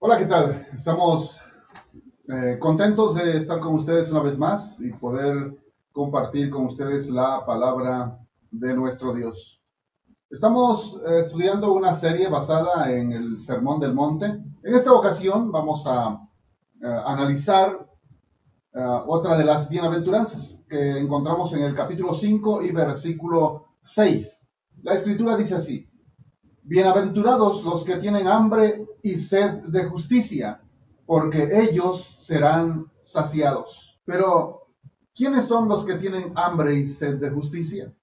Hola, ¿qué tal? Estamos contentos de estar con ustedes una vez más y poder compartir con ustedes la palabra de nuestro Dios. Estamos estudiando una serie basada en el Sermón del Monte. En esta ocasión vamos a analizar otra de las bienaventuranzas que encontramos en el capítulo 5 y versículo 6. La escritura dice así: Bienaventurados los que tienen hambre y sed de justicia, porque ellos serán saciados. Pero, ¿quiénes son los que tienen hambre y sed de justicia?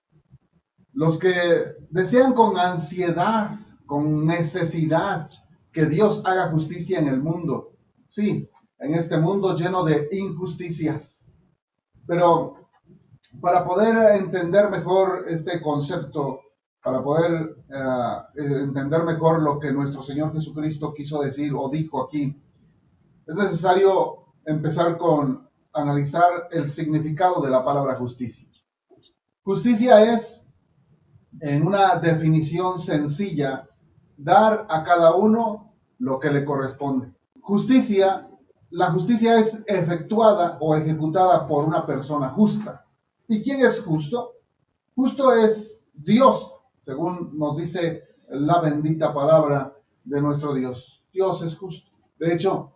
Los que desean con ansiedad, con necesidad, que Dios haga justicia en el mundo. Sí, en este mundo lleno de injusticias. Pero para poder entender mejor este concepto, para poder entender mejor lo que nuestro Señor Jesucristo quiso decir o dijo aquí, es necesario empezar con analizar el significado de la palabra justicia. Justicia es, en una definición sencilla, dar a cada uno lo que le corresponde. La justicia es efectuada o ejecutada por una persona justa. ¿Y quién es justo? Justo es Dios, según nos dice la bendita palabra de nuestro Dios. Dios es justo. De hecho,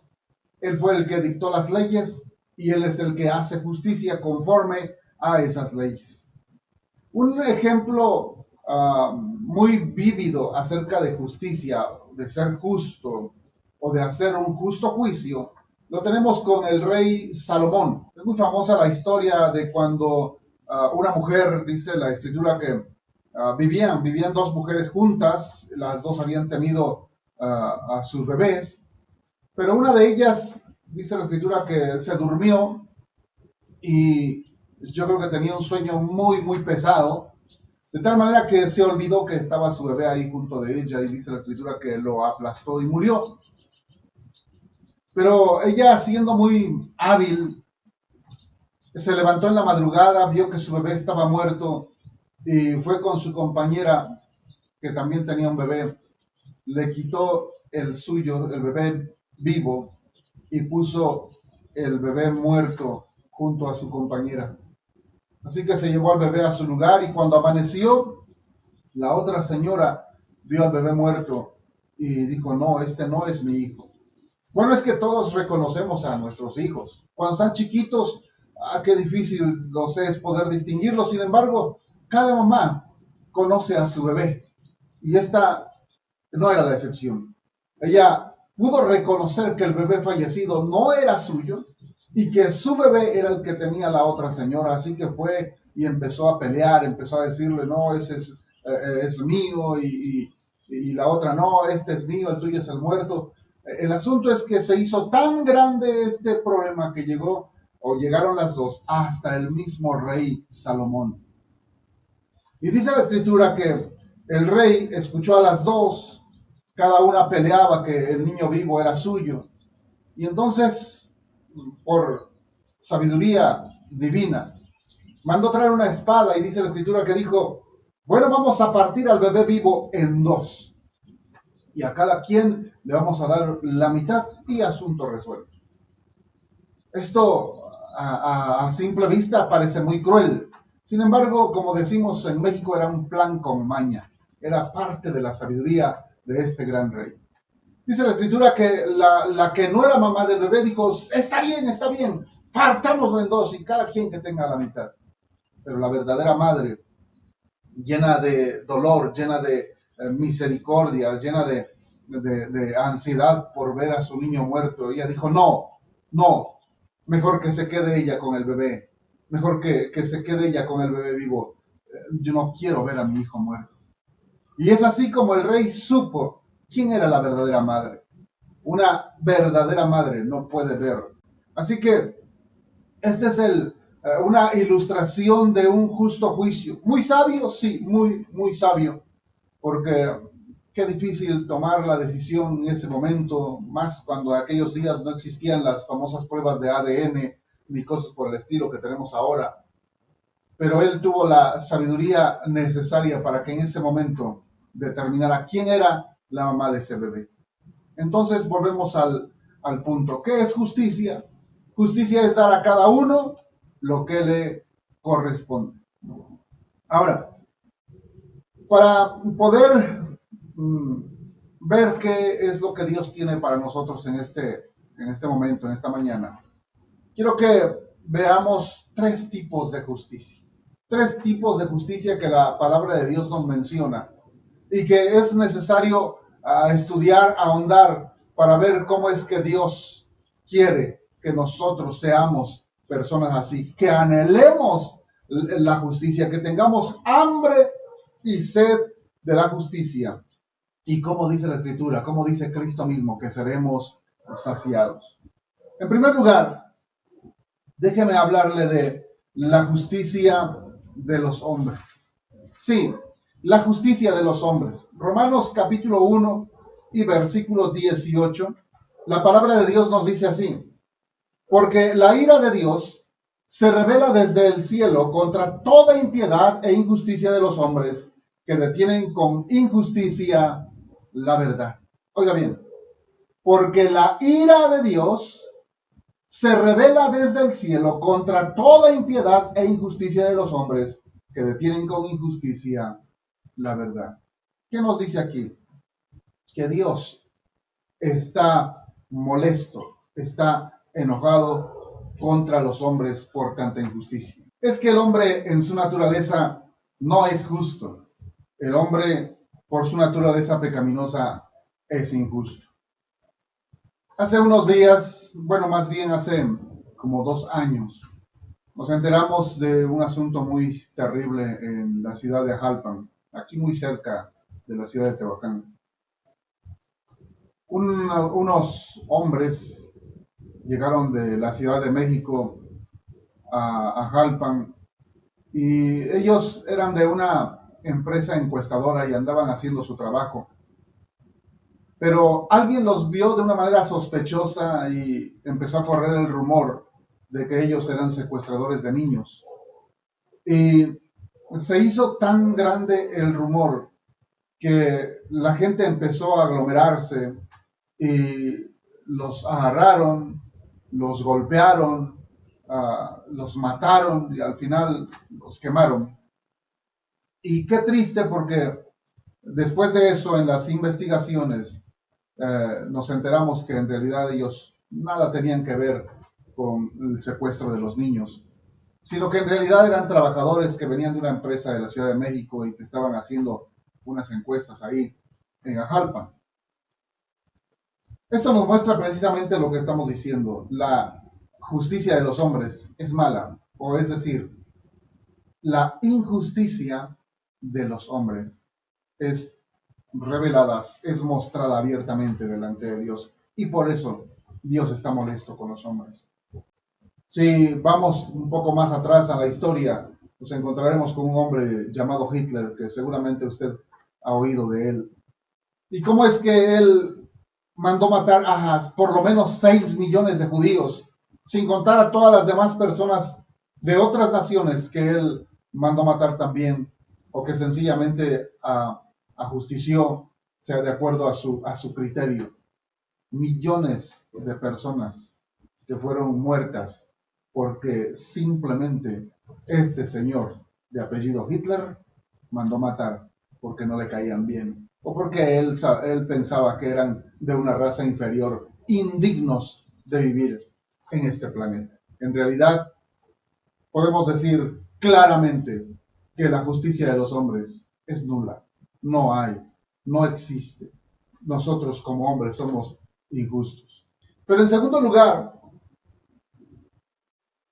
Él fue el que dictó las leyes y Él es el que hace justicia conforme a esas leyes. Un ejemplo muy vívido acerca de justicia, de ser justo o de hacer un justo juicio, lo tenemos con el rey Salomón. Es muy famosa la historia de cuando una mujer, dice la escritura, que vivían dos mujeres juntas, las dos habían tenido a sus bebés, pero una de ellas, dice la escritura, que se durmió y yo creo que tenía un sueño muy, muy pesado, de tal manera que se olvidó que estaba su bebé ahí junto de ella y dice la escritura que lo aplastó y murió. Pero ella, siendo muy hábil, se levantó en la madrugada, vio que su bebé estaba muerto y fue con su compañera, que también tenía un bebé, le quitó el suyo, el bebé vivo, y puso el bebé muerto junto a su compañera. Así que se llevó al bebé a su lugar y cuando amaneció, la otra señora vio al bebé muerto y dijo: no, este no es mi hijo. Bueno, es que todos reconocemos a nuestros hijos. Cuando están chiquitos, qué difícil nos es poder distinguirlos. Sin embargo, cada mamá conoce a su bebé y esta no era la excepción. Ella pudo reconocer que el bebé fallecido no era suyo y que su bebé era el que tenía la otra señora. Así que fue y empezó a pelear, empezó a decirle: no, ese es mío, y la otra: no, este es mío, el tuyo es el muerto. El asunto es que se hizo tan grande este problema que llegaron las dos hasta el mismo rey Salomón. Y dice la escritura que el rey escuchó a las dos, cada una peleaba que el niño vivo era suyo. Y entonces, por sabiduría divina, mandó traer una espada y dice la escritura que dijo: bueno, vamos a partir al bebé vivo en dos y a cada quien le vamos a dar la mitad y asunto resuelto. Esto a simple vista parece muy cruel. Sin embargo, como decimos en México, era un plan con maña. Era parte de la sabiduría de este gran rey. Dice la escritura que la que no era mamá del bebé dijo: está bien, partámoslo en dos y cada quien que tenga la mitad. Pero la verdadera madre, llena de dolor, llena de misericordia, llena de ansiedad por ver a su niño muerto, ella dijo: no, mejor que se quede ella con el bebé, mejor que se quede ella con el bebé vivo. Yo no quiero ver a mi hijo muerto. Y es así como el rey supo quién era la verdadera madre. Una verdadera madre no puede ver. Así que este es una ilustración de un justo juicio. Muy sabio, sí, muy, muy sabio, porque qué difícil tomar la decisión en ese momento, más cuando en aquellos días no existían las famosas pruebas de ADN ni cosas por el estilo que tenemos ahora. Pero él tuvo la sabiduría necesaria para que en ese momento determinara quién era la mamá de ese bebé. Entonces volvemos al punto. ¿Qué es justicia? Justicia es dar a cada uno lo que le corresponde. Ahora, para poder ver qué es lo que Dios tiene para nosotros en este momento, en esta mañana, quiero que veamos tres tipos de justicia. Tres tipos de justicia que la palabra de Dios nos menciona y que es necesario estudiar, ahondar para ver cómo es que Dios quiere que nosotros seamos personas así, que anhelemos la justicia, que tengamos hambre y sed de la justicia. Y como dice la Escritura, como dice Cristo mismo, que seremos saciados. En primer lugar, déjeme hablarle de la justicia de los hombres. Sí, la justicia de los hombres. Romanos capítulo 1 y versículo 18, la palabra de Dios nos dice así: porque la ira de Dios se revela desde el cielo contra toda impiedad e injusticia de los hombres que detienen con injusticia la verdad. Oiga bien, porque la ira de Dios se revela desde el cielo contra toda impiedad e injusticia de los hombres que detienen con injusticia la verdad. ¿Qué nos dice aquí? Que Dios está molesto, está enojado contra los hombres por tanta injusticia. Es que el hombre en su naturaleza no es justo. El hombre por su naturaleza pecaminosa es injusto. Hace unos días, bueno, más bien hace como 2 años, nos enteramos de un asunto muy terrible en la ciudad de Jalpan, aquí muy cerca de la ciudad de Tehuacán. Unos hombres llegaron de la Ciudad de México a Jalpan y ellos eran de una empresa encuestadora y andaban haciendo su trabajo. Pero alguien los vio de una manera sospechosa y empezó a correr el rumor de que ellos eran secuestradores de niños. Y se hizo tan grande el rumor que la gente empezó a aglomerarse y los agarraron, los golpearon, los mataron y al final los quemaron. Y qué triste, porque después de eso, en las investigaciones, nos enteramos que en realidad ellos nada tenían que ver con el secuestro de los niños, sino que en realidad eran trabajadores que venían de una empresa de la Ciudad de México y que estaban haciendo unas encuestas ahí en Ajalpan. Esto nos muestra precisamente lo que estamos diciendo. La justicia de los hombres es mala, o es decir, la injusticia de los hombres es revelada, es mostrada abiertamente delante de Dios. Y por eso Dios está molesto con los hombres. Si vamos un poco más atrás a la historia, nos encontraremos con un hombre llamado Hitler, que seguramente usted ha oído de él. ¿Y cómo es que él mandó matar a por lo menos 6 millones de judíos, sin contar a todas las demás personas de otras naciones que él mandó matar también, o que sencillamente ajustició, sea de acuerdo a su criterio? Millones de personas que fueron muertas porque simplemente este señor de apellido Hitler mandó matar porque no le caían bien, o porque él pensaba que eran de una raza inferior, indignos de vivir en este planeta. En realidad, podemos decir claramente que la justicia de los hombres es nula. No hay, no existe. Nosotros como hombres somos injustos. Pero en segundo lugar,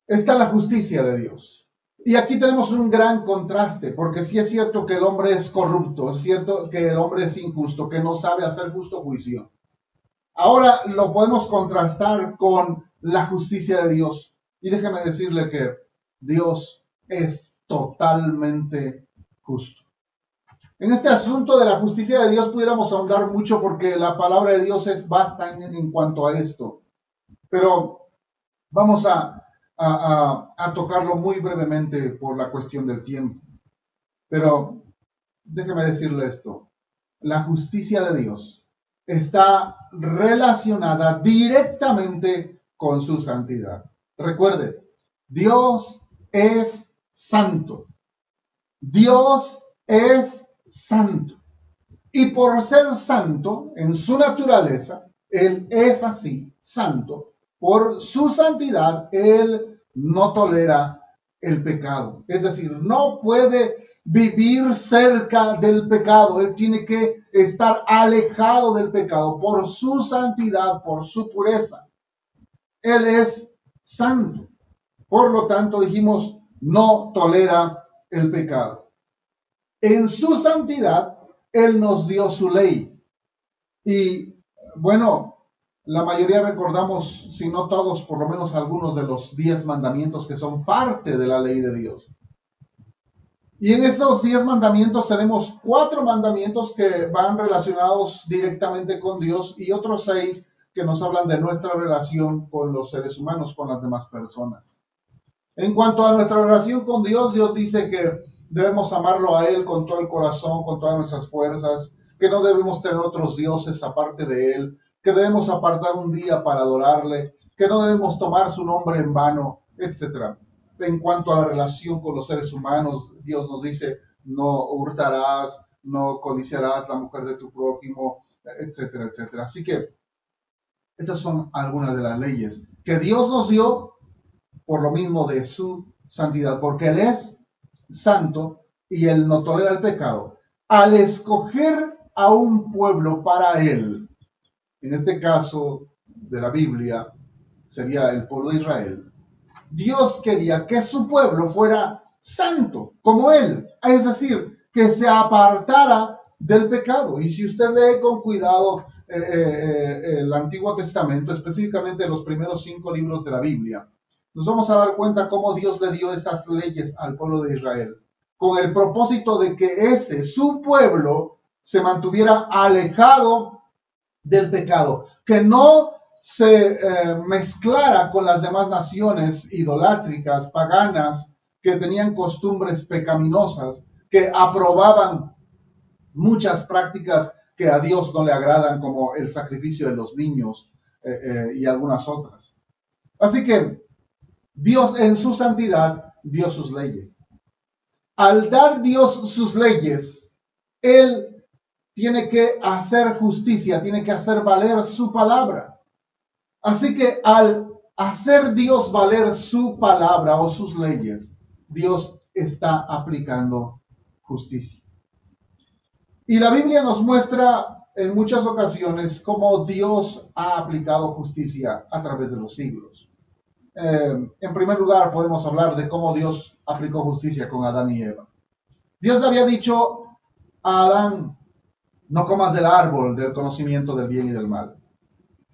está la justicia de Dios. Y aquí tenemos un gran contraste, porque sí es cierto que el hombre es corrupto, es cierto que el hombre es injusto, que no sabe hacer justo juicio. Ahora lo podemos contrastar con la justicia de Dios. Y déjeme decirle que Dios es totalmente justo. En este asunto de la justicia de Dios pudiéramos ahondar mucho, porque la palabra de Dios es vasta en cuanto a esto. Pero vamos a tocarlo muy brevemente por la cuestión del tiempo. Pero déjeme decirle esto: la justicia de Dios está relacionada directamente con su santidad. Recuerde, Dios es santo. Dios es santo. Y por ser santo en su naturaleza, Él es así, santo. Por su santidad, Él no tolera el pecado. Es decir, no puede vivir cerca del pecado. Él tiene que estar alejado del pecado por su santidad, por su pureza. Él es santo. Por lo tanto, dijimos, no tolera el pecado. En su santidad, Él nos dio su ley. Y bueno, la mayoría recordamos, si no todos, por lo menos algunos de los 10 mandamientos que son parte de la ley de Dios. Y en esos 10 mandamientos tenemos 4 mandamientos que van relacionados directamente con Dios y otros 6 que nos hablan de nuestra relación con los seres humanos, con las demás personas. En cuanto a nuestra relación con Dios, Dios dice que debemos amarlo a Él con todo el corazón, con todas nuestras fuerzas, que no debemos tener otros dioses aparte de Él, que debemos apartar un día para adorarle, que no debemos tomar su nombre en vano, etc. En cuanto a la relación con los seres humanos, Dios nos dice, no hurtarás, no codiciarás la mujer de tu prójimo, etcétera, etcétera. Así que esas son algunas de las leyes que Dios nos dio por lo mismo de su santidad, porque Él es santo y Él no tolera el pecado. Al escoger a un pueblo para Él, en este caso de la Biblia, sería el pueblo de Israel, Dios quería que su pueblo fuera santo, como Él, es decir, que se apartara del pecado. Y si usted lee con cuidado el Antiguo Testamento, específicamente los primeros 5 libros de la Biblia, nos vamos a dar cuenta cómo Dios le dio estas leyes al pueblo de Israel, con el propósito de que ese, su pueblo, se mantuviera alejado del pecado, que no se mezclara con las demás naciones idolátricas, paganas, que tenían costumbres pecaminosas, que aprobaban muchas prácticas que a Dios no le agradan, como el sacrificio de los niños y algunas otras. Así que Dios en su santidad dio sus leyes. Al dar Dios sus leyes, Él tiene que hacer justicia, tiene que hacer valer su palabra. Así que al hacer Dios valer su palabra o sus leyes, Dios está aplicando justicia. Y la Biblia nos muestra en muchas ocasiones cómo Dios ha aplicado justicia a través de los siglos. En primer lugar, podemos hablar de cómo Dios aplicó justicia con Adán y Eva. Dios le había dicho a Adán, no comas del árbol del conocimiento del bien y del mal.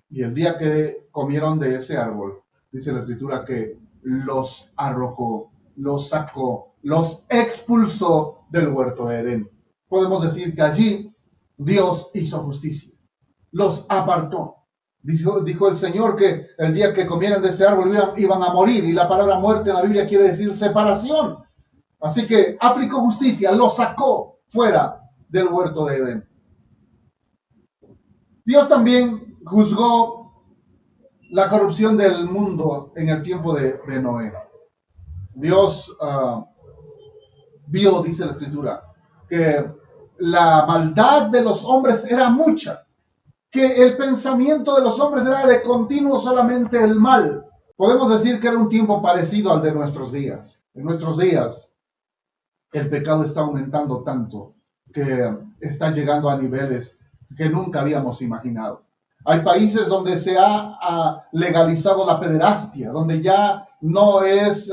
Y el día que comieron de ese árbol, dice la Escritura que los arrojó, los sacó, los expulsó del huerto de Edén. Podemos decir que allí Dios hizo justicia, los apartó. Dijo el Señor que el día que comieran de ese árbol iban a morir, y la palabra muerte en la Biblia quiere decir separación. Así que aplicó justicia, los sacó fuera del huerto de Edén. Dios también juzgó la corrupción del mundo en el tiempo de Noé. Dios vio, dice la Escritura, que la maldad de los hombres era mucha, que el pensamiento de los hombres era de continuo solamente el mal. Podemos decir que era un tiempo parecido al de nuestros días. En nuestros días, el pecado está aumentando tanto que está llegando a niveles que nunca habíamos imaginado. Hay países donde se ha legalizado la pederastia, donde ya no es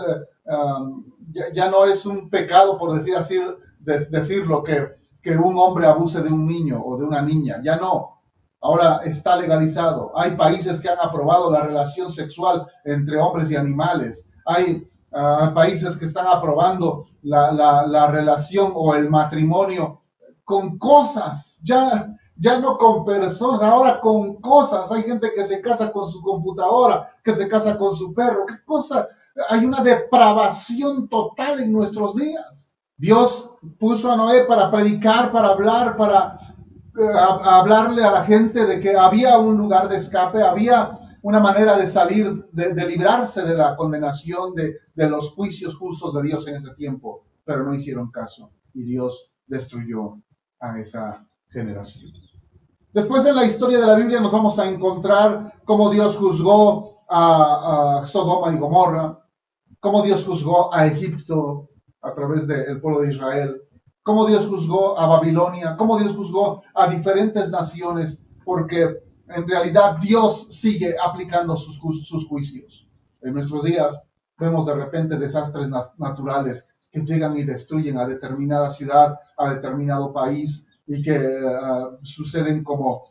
un pecado, por decir así, decirlo, que un hombre abuse de un niño o de una niña. Ya no. Ahora está legalizado. Hay países que han aprobado la relación sexual entre hombres y animales. Hay países que están aprobando la relación o el matrimonio con cosas, ya no con personas, ahora con cosas. Hay gente que se casa con su computadora, que se casa con su perro. ¿Qué cosa? Hay una depravación total en nuestros días. Dios puso a Noé para predicar, para hablar, para a hablarle a la gente de que había un lugar de escape, había una manera de salir, de librarse de la condenación, de los juicios justos de Dios en ese tiempo, pero no hicieron caso y Dios destruyó a esa generación. Después en la historia de la Biblia nos vamos a encontrar cómo Dios juzgó a Sodoma y Gomorra, cómo Dios juzgó a Egipto a través del pueblo de Israel, cómo Dios juzgó a Babilonia, cómo Dios juzgó a diferentes naciones, porque en realidad Dios sigue aplicando sus juicios. En nuestros días vemos de repente desastres naturales que llegan y destruyen a determinada ciudad, a determinado país, y que suceden como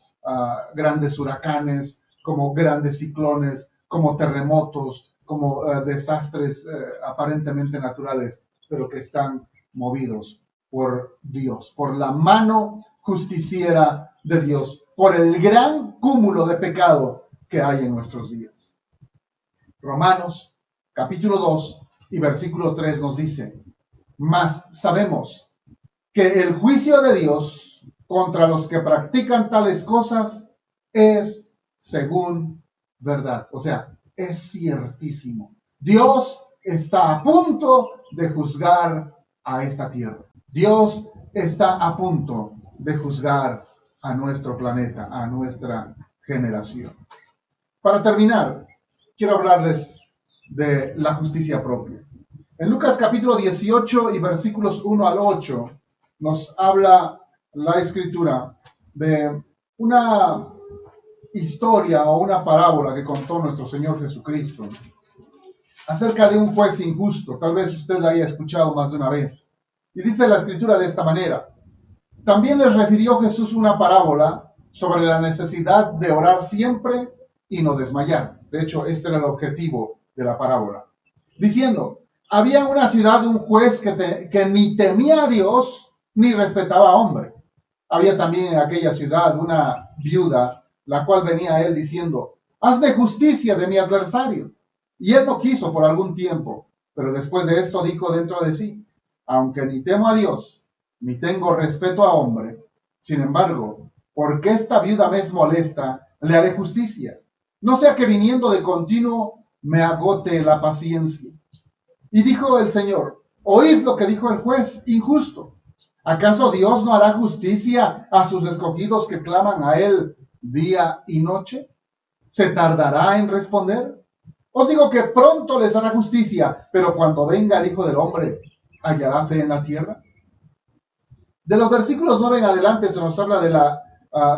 grandes huracanes, como grandes ciclones, como terremotos, como desastres aparentemente naturales, pero que están movidos por Dios, por la mano justiciera de Dios, por el gran cúmulo de pecado que hay en nuestros días. Romanos capítulo 2 y versículo 3 nos dice: mas sabemos que el juicio de Dios contra los que practican tales cosas es según verdad. O sea, es ciertísimo. Dios está a punto de juzgar a esta tierra. Dios está a punto de juzgar a nuestro planeta, a nuestra generación. Para terminar, quiero hablarles de la justicia propia. En Lucas capítulo 18 y versículos 1 al 8 nos habla la escritura de una historia o una parábola que contó nuestro Señor Jesucristo acerca de un juez injusto. Tal vez usted la haya escuchado más de una vez. Y dice la escritura de esta manera: también les refirió Jesús una parábola sobre la necesidad de orar siempre y no desmayar. De hecho, este era el objetivo de la parábola. Diciendo: había en una ciudad un juez que ni temía a Dios ni respetaba a hombre. Había también en aquella ciudad una viuda, la cual venía a él diciendo: hazme justicia de mi adversario. Y él no quiso por algún tiempo, pero después de esto dijo dentro de sí: aunque ni temo a Dios, ni tengo respeto a hombre, sin embargo, porque esta viuda me es molesta, le haré justicia, no sea que viniendo de continuo me agote la paciencia. Y dijo el Señor: oíd lo que dijo el juez injusto. ¿Acaso Dios no hará justicia a sus escogidos que claman a él día y noche? ¿Se tardará en responder? Os digo que pronto les hará justicia, pero cuando venga el Hijo del Hombre, ¿hallará fe en la tierra? De los versículos 9 en adelante se nos habla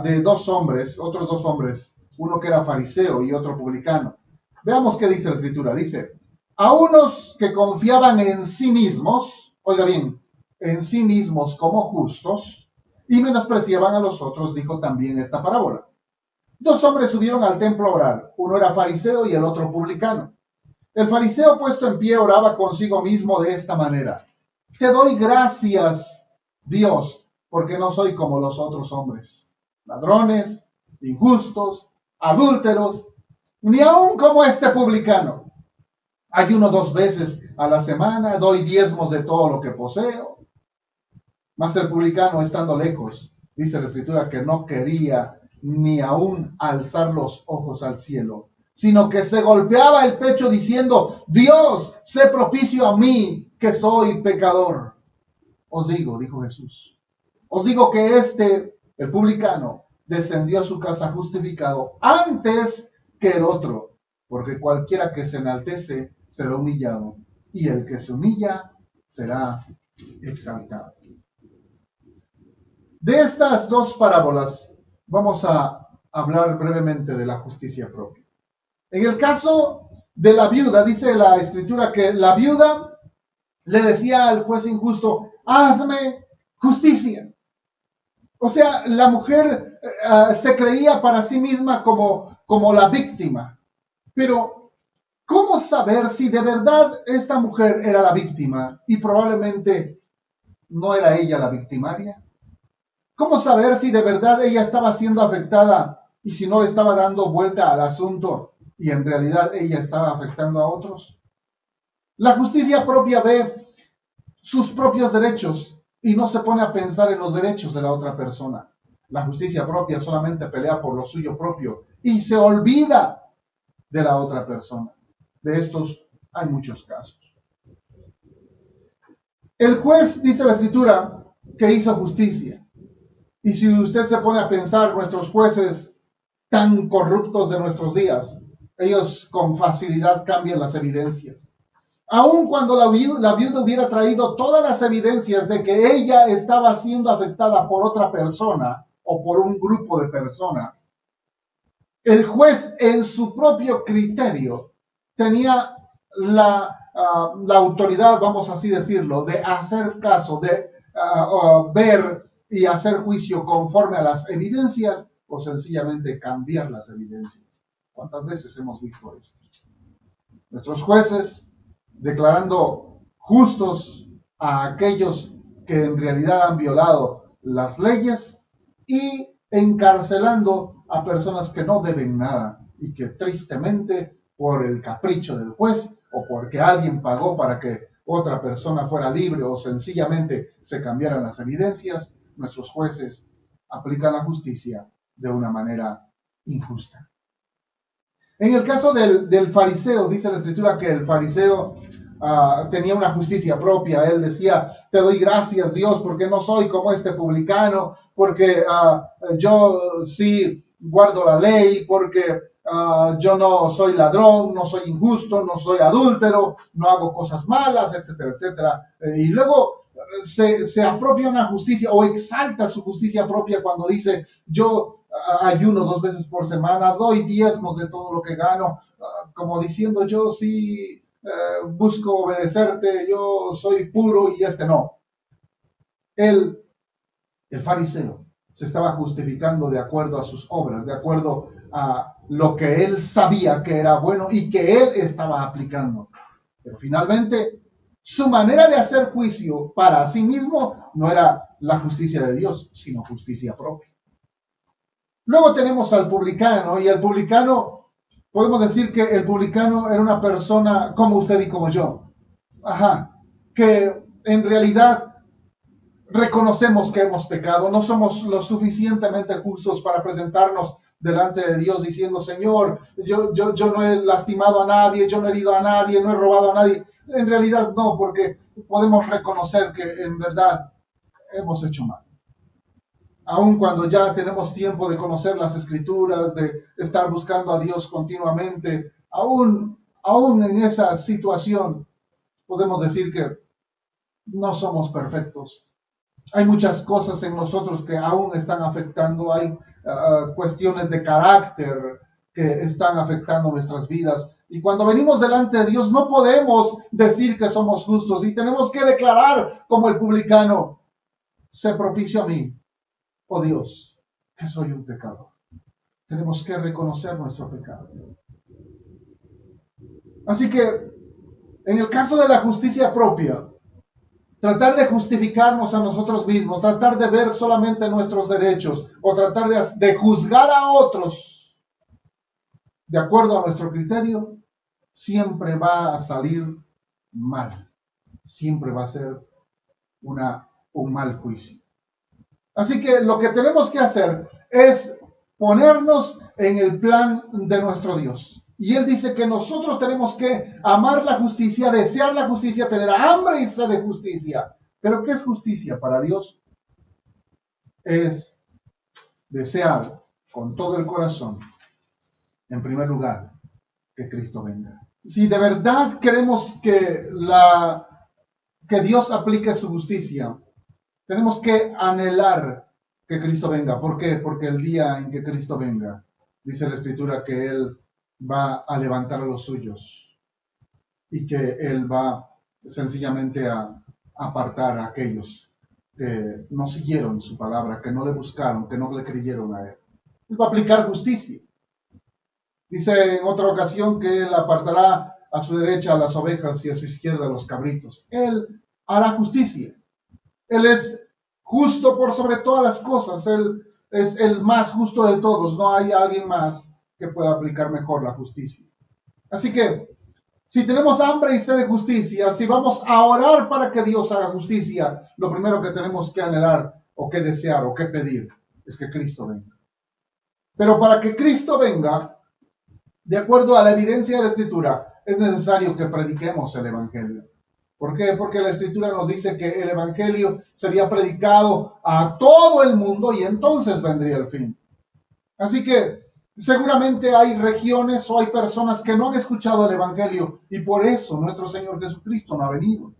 de dos hombres, otros dos hombres, uno que era fariseo y otro publicano. Veamos qué dice la escritura. Dice: a unos que confiaban en sí mismos, oiga bien, en sí mismos como justos, y menospreciaban a los otros, dijo también esta parábola. Dos hombres subieron al templo a orar, uno era fariseo y el otro publicano. El fariseo, puesto en pie, oraba consigo mismo de esta manera: te doy gracias, Dios, porque no soy como los otros hombres, ladrones, injustos, adúlteros, ni aun como este publicano. Ayuno 2 veces a la semana, doy diezmos de todo lo que poseo. Mas el publicano, estando lejos, dice la escritura que no quería ni aún alzar los ojos al cielo, sino que se golpeaba el pecho diciendo: Dios, sé propicio a mí, que soy pecador. Os digo, dijo Jesús, os digo que el publicano, descendió a su casa justificado antes que el otro, porque cualquiera que se enaltece será humillado, y el que se humilla será exaltado. De estas dos parábolas vamos a hablar brevemente de la justicia propia. En el caso de la viuda, dice la escritura que la viuda le decía al juez injusto: hazme justicia. O sea, la mujer se creía para sí misma como la víctima. Pero, ¿cómo saber si de verdad esta mujer era la víctima y probablemente no era ella la victimaria? ¿Cómo saber si de verdad ella estaba siendo afectada y si no le estaba dando vuelta al asunto y en realidad ella estaba afectando a otros? La justicia propia ve sus propios derechos y no se pone a pensar en los derechos de la otra persona. La justicia propia solamente pelea por lo suyo propio y se olvida de la otra persona. De estos hay muchos casos. El juez, dice la Escritura, que hizo justicia. Y si usted se pone a pensar, nuestros jueces tan corruptos de nuestros días, ellos con facilidad cambian las evidencias. Aun cuando la viuda hubiera traído todas las evidencias de que ella estaba siendo afectada por otra persona o por un grupo de personas, el juez en su propio criterio tenía la autoridad, vamos así decirlo, de hacer caso, de ver y hacer juicio conforme a las evidencias o sencillamente cambiar las evidencias. ¿Cuántas veces hemos visto esto? Nuestros jueces declarando justos a aquellos que en realidad han violado las leyes y encarcelando a personas que no deben nada y que tristemente por el capricho del juez o porque alguien pagó para que otra persona fuera libre o sencillamente se cambiaran las evidencias, nuestros jueces aplican la justicia de una manera injusta. En el caso del fariseo, dice la Escritura que el fariseo tenía una justicia propia. Él decía, te doy gracias, Dios, porque no soy como este publicano, porque yo sí guardo la ley, porque yo no soy ladrón, no soy injusto, no soy adúltero, no hago cosas malas, etcétera, etcétera. Y luego se apropia una justicia o exalta su justicia propia cuando dice, yo ayuno 2 veces por semana, doy diezmos de todo lo que gano, como diciendo yo sí busco obedecerte, yo soy puro y este no. El fariseo se estaba justificando de acuerdo a sus obras, de acuerdo a lo que él sabía que era bueno y que él estaba aplicando. Pero finalmente, su manera de hacer juicio para sí mismo no era la justicia de Dios, sino justicia propia. Luego tenemos al publicano, y el publicano, podemos decir que el publicano era una persona como usted y como yo. Que en realidad reconocemos que hemos pecado, no somos lo suficientemente justos para presentarnos delante de Dios diciendo, Señor, yo no he lastimado a nadie, yo no he herido a nadie, no he robado a nadie. En realidad no, porque podemos reconocer que en verdad hemos hecho mal. Aun cuando ya tenemos tiempo de conocer las Escrituras, de estar buscando a Dios continuamente, aún en esa situación podemos decir que no somos perfectos. Hay muchas cosas en nosotros que aún están afectando, hay cuestiones de carácter que están afectando nuestras vidas. Y cuando venimos delante de Dios no podemos decir que somos justos y tenemos que declarar como el publicano, sé propicio a mí, oh Dios, que soy un pecador. Tenemos que reconocer nuestro pecado. Así que, en el caso de la justicia propia, tratar de justificarnos a nosotros mismos, tratar de ver solamente nuestros derechos o tratar de juzgar a otros de acuerdo a nuestro criterio, siempre va a salir mal. Siempre va a ser un mal juicio. Así que lo que tenemos que hacer es ponernos en el plan de nuestro Dios. Y Él dice que nosotros tenemos que amar la justicia, desear la justicia, tener hambre y sed de justicia. ¿Pero qué es justicia para Dios? Es desear con todo el corazón, en primer lugar, que Cristo venga. Si de verdad queremos que Dios aplique su justicia, tenemos que anhelar que Cristo venga. ¿Por qué? Porque el día en que Cristo venga, dice la Escritura que Él va a levantar a los suyos y que Él va sencillamente a apartar a aquellos que no siguieron su palabra, que no le buscaron, que no le creyeron a Él. Él va a aplicar justicia. Dice en otra ocasión que Él apartará a su derecha a las ovejas y a su izquierda a los cabritos. Él hará justicia. Él es justo por sobre todas las cosas. Él es el más justo de todos. No hay alguien más que pueda aplicar mejor la justicia. Así que, si tenemos hambre y sed de justicia, si vamos a orar para que Dios haga justicia, lo primero que tenemos que anhelar o que desear o que pedir es que Cristo venga. Pero para que Cristo venga, de acuerdo a la evidencia de la Escritura, es necesario que prediquemos el Evangelio. ¿Por qué? Porque la Escritura nos dice que el Evangelio sería predicado a todo el mundo y entonces vendría el fin. Así que seguramente hay regiones o hay personas que no han escuchado el Evangelio y por eso nuestro Señor Jesucristo no ha venido.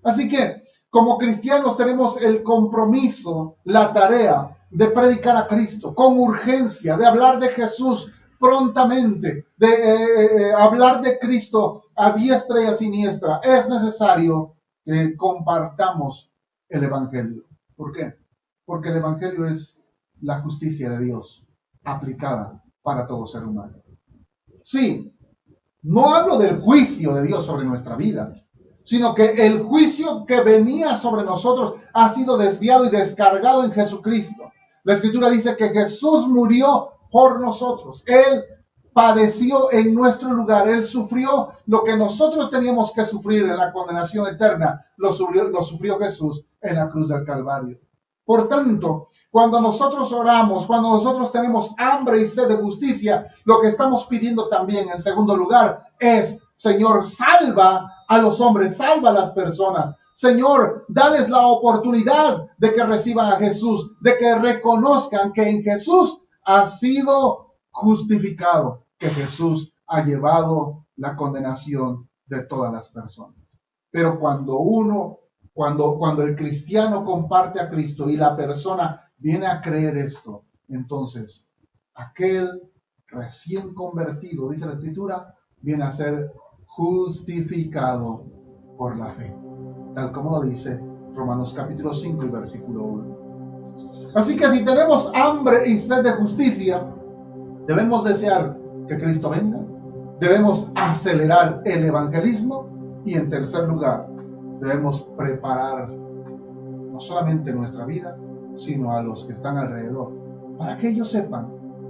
Así que como cristianos tenemos el compromiso, la tarea de predicar a Cristo con urgencia, de hablar de Jesús prontamente, de hablar de Cristo a diestra y a siniestra. Es necesario que compartamos el Evangelio. ¿Por qué? Porque el Evangelio es la justicia de Dios aplicada para todo ser humano. Sí, no hablo del juicio de Dios sobre nuestra vida, sino que el juicio que venía sobre nosotros ha sido desviado y descargado en Jesucristo. La Escritura dice que Jesús murió por nosotros. Él padeció en nuestro lugar. Él sufrió lo que nosotros teníamos que sufrir en la condenación eterna. Lo sufrió Jesús en la cruz del Calvario. Por tanto, cuando nosotros oramos, cuando nosotros tenemos hambre y sed de justicia, lo que estamos pidiendo también en segundo lugar es, Señor, salva a los hombres, salva a las personas. Señor, dales la oportunidad de que reciban a Jesús, de que reconozcan que en Jesús ha sido justificado, que Jesús ha llevado la condenación de todas las personas. Pero cuando el cristiano comparte a Cristo y la persona viene a creer esto, entonces aquel recién convertido, dice la Escritura, viene a ser justificado por la fe, tal como lo dice Romanos capítulo 5 y versículo 1. Así que si tenemos hambre y sed de justicia, debemos desear que Cristo venga, debemos acelerar el evangelismo y en tercer lugar, debemos preparar no solamente nuestra vida, sino a los que están alrededor, para que ellos sepan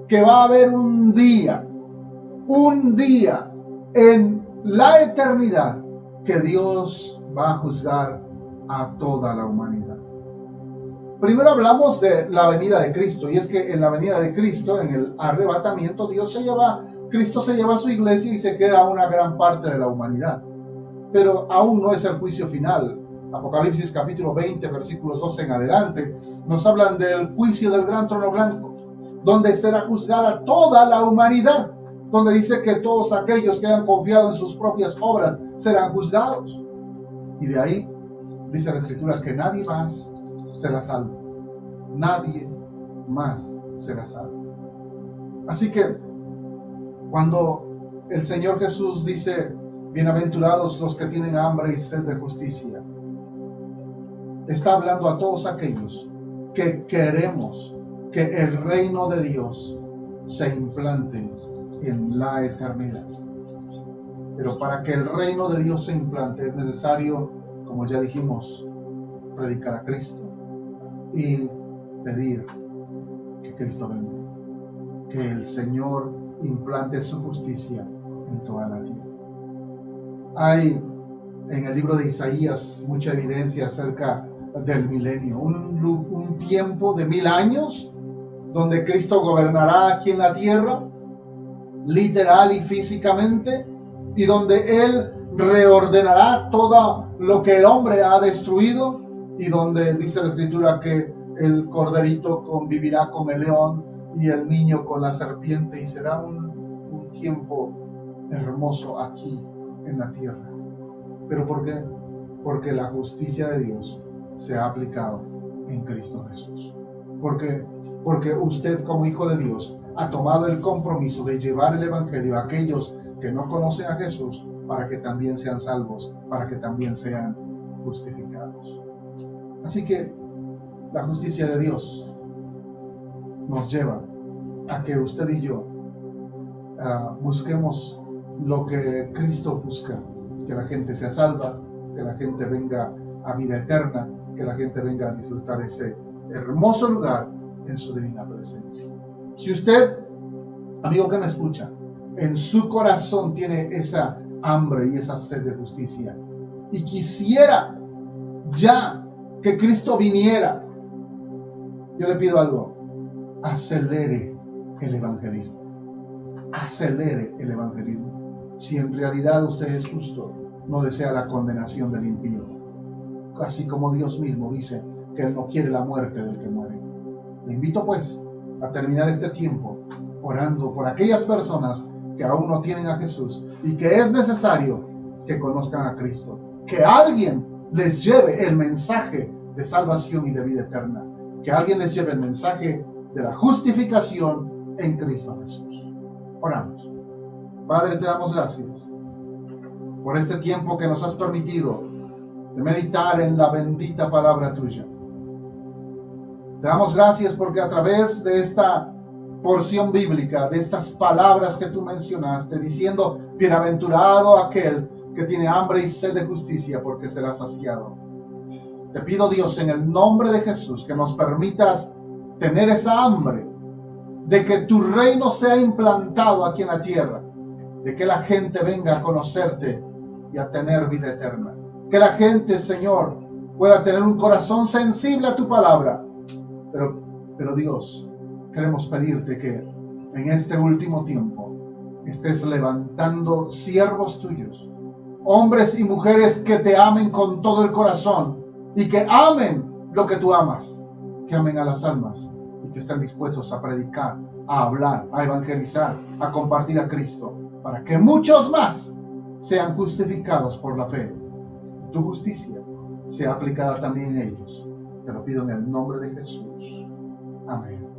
que va a haber un día en la eternidad que Dios va a juzgar a toda la humanidad. Primero hablamos de la venida de Cristo, y es que en la venida de Cristo, en el arrebatamiento, Cristo se lleva a su iglesia y se queda una gran parte de la humanidad. Pero aún no es el juicio final. Apocalipsis capítulo 20, versículos 12 en adelante, nos hablan del juicio del gran trono blanco, donde será juzgada toda la humanidad, donde dice que todos aquellos que hayan confiado en sus propias obras serán juzgados. Y de ahí dice la Escritura que nadie más será salvo. Nadie más será salvo. Así que cuando el Señor Jesús dice, bienaventurados los que tienen hambre y sed de justicia, está hablando a todos aquellos que queremos que el reino de Dios se implante en la eternidad. Pero para que el reino de Dios se implante es necesario, como ya dijimos, predicar a Cristo y pedir que Cristo venga, que el Señor implante su justicia en toda la tierra. Hay en el libro de Isaías mucha evidencia acerca del milenio, un tiempo de 1000 años donde Cristo gobernará aquí en la tierra, literal y físicamente, y donde Él reordenará todo lo que el hombre ha destruido, y donde dice la Escritura que el corderito convivirá con el león y el niño con la serpiente, y será un tiempo hermoso aquí en la tierra. ¿Pero por qué? Porque la justicia de Dios se ha aplicado en Cristo Jesús. Porque usted como hijo de Dios ha tomado el compromiso de llevar el evangelio a aquellos que no conocen a Jesús, para que también sean salvos, para que también sean justificados. Así que la justicia de Dios nos lleva a que usted y yo busquemos lo que Cristo busca, que la gente sea salva, que la gente venga a vida eterna, que la gente venga a disfrutar ese hermoso lugar en su divina presencia. Si usted, amigo que me escucha, en su corazón tiene esa hambre y esa sed de justicia y quisiera ya que Cristo viniera, yo le pido algo: acelere el evangelismo. Acelere el evangelismo. Si en realidad usted es justo, no desea la condenación del impío. Así como Dios mismo dice que Él no quiere la muerte del que muere. Le invito pues a terminar este tiempo orando por aquellas personas que aún no tienen a Jesús y que es necesario que conozcan a Cristo. Que alguien les lleve el mensaje de salvación y de vida eterna. Que alguien les lleve el mensaje de la justificación en Cristo Jesús. Oramos. Padre, te damos gracias por este tiempo que nos has permitido de meditar en la bendita palabra tuya. Te damos gracias porque a través de esta porción bíblica, de estas palabras que tú mencionaste, diciendo, bienaventurado aquel que tiene hambre y sed de justicia, porque será saciado. Te pido, Dios, en el nombre de Jesús, que nos permitas tener esa hambre, de que tu reino sea implantado aquí en la tierra, de que la gente venga a conocerte y a tener vida eterna. Que la gente, Señor, pueda tener un corazón sensible a tu palabra. Pero Dios, queremos pedirte que en este último tiempo estés levantando siervos tuyos, hombres y mujeres que te amen con todo el corazón y que amen lo que tú amas, que amen a las almas y que estén dispuestos a predicar, a hablar, a evangelizar, a compartir a Cristo, para que muchos más sean justificados por la fe. Tu justicia sea aplicada también en ellos. Te lo pido en el nombre de Jesús. Amén.